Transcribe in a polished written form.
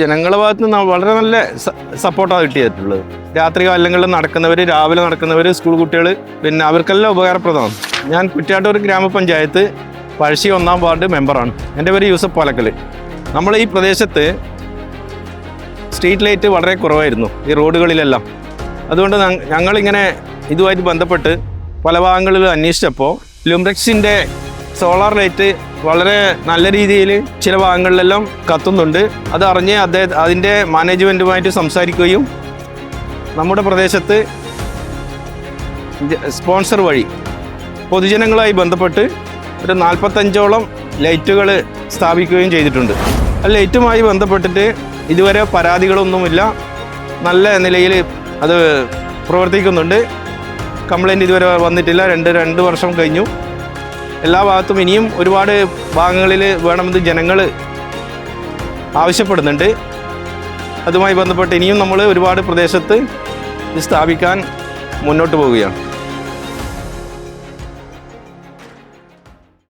ജനങ്ങളുടെ ഭാഗത്ത് നിന്ന് വളരെ നല്ല സപ്പോർട്ടാണ് കിട്ടിയിട്ടുള്ളത്. രാത്രി കാലങ്ങളിൽ നടക്കുന്നവർ, രാവിലെ നടക്കുന്നവർ, സ്കൂൾ കുട്ടികൾ, പിന്നെ അവർക്കെല്ലാം ഉപകാരപ്രദമാണ്. ഞാൻ കുറ്റ്യാട്ടൂർ ഗ്രാമപഞ്ചായത്ത് പഴശ്ശി 1-ാം വാർഡ് മെമ്പറാണ്. എൻ്റെ പേര് യൂസഫ് പാലക്കൽ. നമ്മൾ ഈ പ്രദേശത്ത് സ്ട്രീറ്റ് ലൈറ്റ് വളരെ കുറവായിരുന്നു ഈ റോഡുകളിലെല്ലാം. അതുകൊണ്ട് ഞങ്ങളിങ്ങനെ ഇതുമായിട്ട് ബന്ധപ്പെട്ട് പല ഭാഗങ്ങളിൽ അന്വേഷിച്ചപ്പോൾ ലുംബ്രെക്സിൻ്റെ സോളാർ ലൈറ്റ് വളരെ നല്ല രീതിയിൽ ചില ഭാഗങ്ങളിലെല്ലാം കത്തുന്നുണ്ട്. അതറിഞ്ഞ് അതിൻ്റെ മാനേജ്മെൻറ്റുമായിട്ട് സംസാരിക്കുകയും നമ്മുടെ പ്രദേശത്ത് സ്പോൺസർ വഴി പൊതുജനങ്ങളുമായി ബന്ധപ്പെട്ട് ഒരു 45ഓളം ലൈറ്റുകൾ സ്ഥാപിക്കുകയും ചെയ്തിട്ടുണ്ട്. ആ ലൈറ്റുമായി ബന്ധപ്പെട്ടിട്ട് ഇതുവരെ പരാതികളൊന്നുമില്ല. നല്ല നിലയിൽ അത് പ്രവർത്തിക്കുന്നുണ്ട്. കംപ്ലൈൻറ്റ് ഇതുവരെ വന്നിട്ടില്ല. രണ്ട് വർഷം കഴിഞ്ഞു. എല്ലാ ഭാഗത്തും ഇനിയും ഒരുപാട് ഭാഗങ്ങളിൽ വേണമെന്ന് ജനങ്ങൾ ആവശ്യപ്പെടുന്നുണ്ട്. അതുമായി ബന്ധപ്പെട്ട് ഇനിയും നമ്മൾ ഒരുപാട് പ്രദേശത്ത് സ്ഥാപിക്കാൻ മുന്നോട്ട് പോവുകയാണ്.